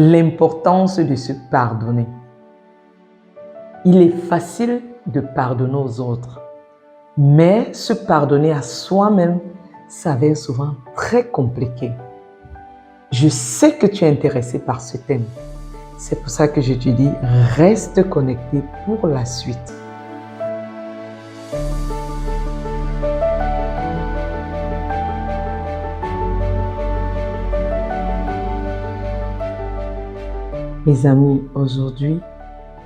l'importance de se pardonner. Il est facile de pardonner aux autres, mais se pardonner à soi-même s'avère souvent très compliqué. Je sais que tu es intéressé par ce thème. C'est pour ça que je te dis, reste connecté pour la suite. Mes amis, aujourd'hui,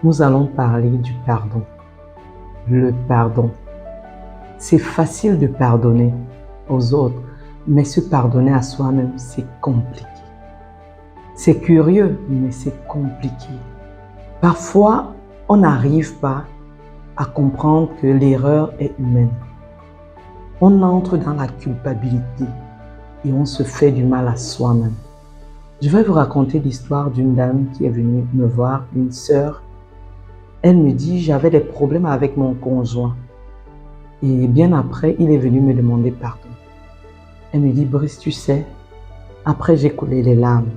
nous allons parler du pardon. Le pardon. C'est facile de pardonner aux autres, mais se pardonner à soi-même, c'est compliqué. C'est curieux, mais c'est compliqué. Parfois, on n'arrive pas à comprendre que l'erreur est humaine. On entre dans la culpabilité et on se fait du mal à soi-même. Je vais vous raconter l'histoire d'une dame qui est venue me voir, une sœur. Elle me dit, j'avais des problèmes avec mon conjoint. Et bien après, il est venu me demander pardon. Elle me dit, Brice, tu sais, après j'ai coulé les larmes.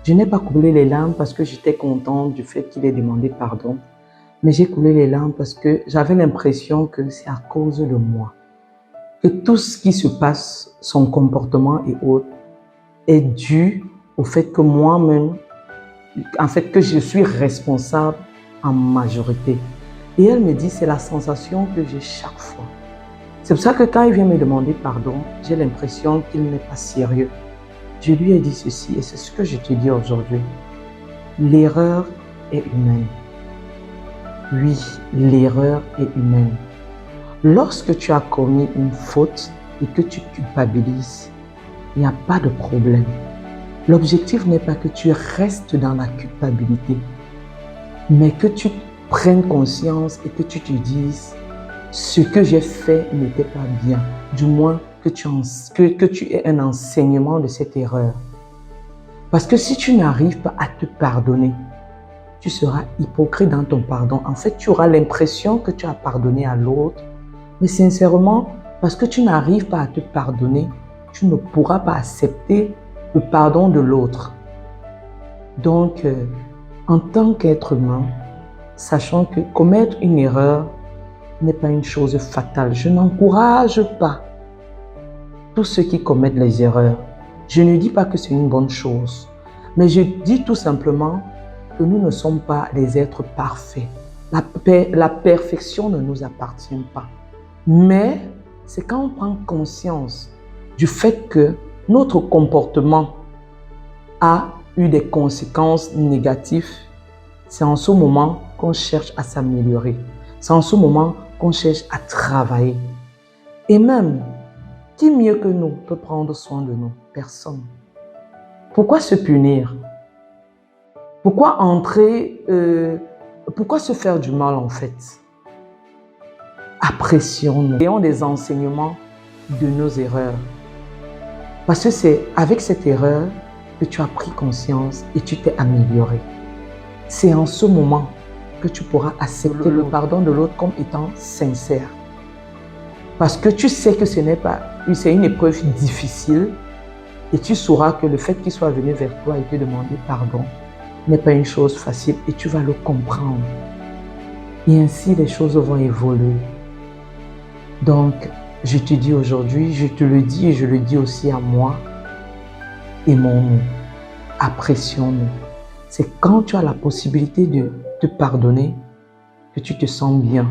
Je n'ai pas coulé les larmes parce que j'étais contente du fait qu'il ait demandé pardon. Mais j'ai coulé les larmes parce que j'avais l'impression que c'est à cause de moi. Que tout ce qui se passe, son comportement et autres, est dû au fait que moi-même, en fait, que je suis responsable en majorité. Et elle me dit, c'est la sensation que j'ai chaque fois. C'est pour ça que quand il vient me demander pardon, j'ai l'impression qu'il n'est pas sérieux. Je lui ai dit ceci, et c'est ce que je te dis aujourd'hui. L'erreur est humaine. Oui, l'erreur est humaine. Lorsque tu as commis une faute et que tu culpabilises, il n'y a pas de problème. L'objectif n'est pas que tu restes dans la culpabilité, mais que tu prennes conscience et que tu te dises ce que j'ai fait n'était pas bien. Du moins, que tu aies un enseignement de cette erreur. Parce que si tu n'arrives pas à te pardonner, tu seras hypocrite dans ton pardon. En fait, tu auras l'impression que tu as pardonné à l'autre, mais sincèrement, parce que tu n'arrives pas à te pardonner, tu ne pourras pas accepter le pardon de l'autre. Donc, en tant qu'être humain, sachant que commettre une erreur n'est pas une chose fatale. Je n'encourage pas tous ceux qui commettent les erreurs. Je ne dis pas que c'est une bonne chose, mais je dis tout simplement que nous ne sommes pas des êtres parfaits. La perfection ne nous appartient pas. Mais c'est quand on prend conscience du fait que notre comportement a eu des conséquences négatives, c'est en ce moment qu'on cherche à s'améliorer. C'est en ce moment qu'on cherche à travailler. Et même, qui mieux que nous peut prendre soin de nous? Personne. Pourquoi se punir? Pourquoi pourquoi se faire du mal en fait? Apprécions-nous. Ayons des enseignements de nos erreurs. Parce que c'est avec cette erreur que tu as pris conscience et tu t'es amélioré. C'est en ce moment que tu pourras accepter le pardon de l'autre comme étant sincère. Parce que tu sais que c'est une épreuve difficile et tu sauras que le fait qu'il soit venu vers toi et te demander pardon n'est pas une chose facile et tu vas le comprendre. Et ainsi, les choses vont évoluer. Donc, je te dis aujourd'hui, je te le dis et je le dis aussi à moi, aimons-nous, apprécions-nous. C'est quand tu as la possibilité de te pardonner que tu te sens bien,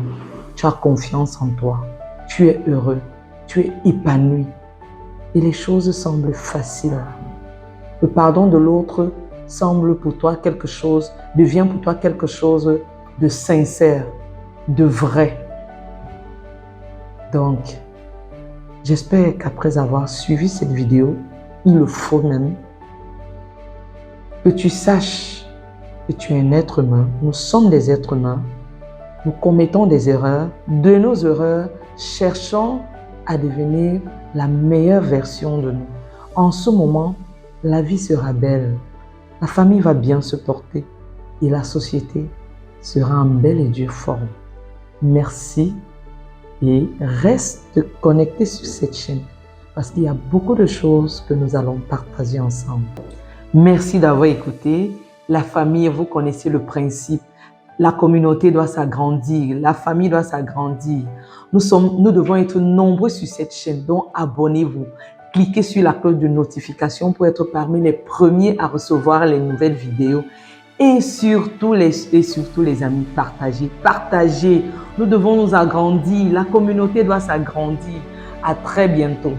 tu as confiance en toi, tu es heureux, tu es épanoui et les choses semblent faciles. Le pardon de l'autre semble pour toi devient pour toi quelque chose de sincère, de vrai. Donc, j'espère qu'après avoir suivi cette vidéo, il le faut même, que tu saches que tu es un être humain, nous sommes des êtres humains, nous commettons des erreurs, de nos erreurs, cherchons à devenir la meilleure version de nous. En ce moment, la vie sera belle, la famille va bien se porter et la société sera en belle et dure forme. Merci et reste connecté sur cette chaîne parce qu'il y a beaucoup de choses que nous allons partager ensemble. Merci d'avoir écouté. La famille, vous connaissez le principe. La communauté doit s'agrandir, la famille doit s'agrandir. Nous devons être nombreux sur cette chaîne, donc abonnez-vous. Cliquez sur la cloche de notification pour être parmi les premiers à recevoir les nouvelles vidéos. Et surtout les amis, partagez, partagez. Nous devons nous agrandir, la communauté doit s'agrandir. À très bientôt.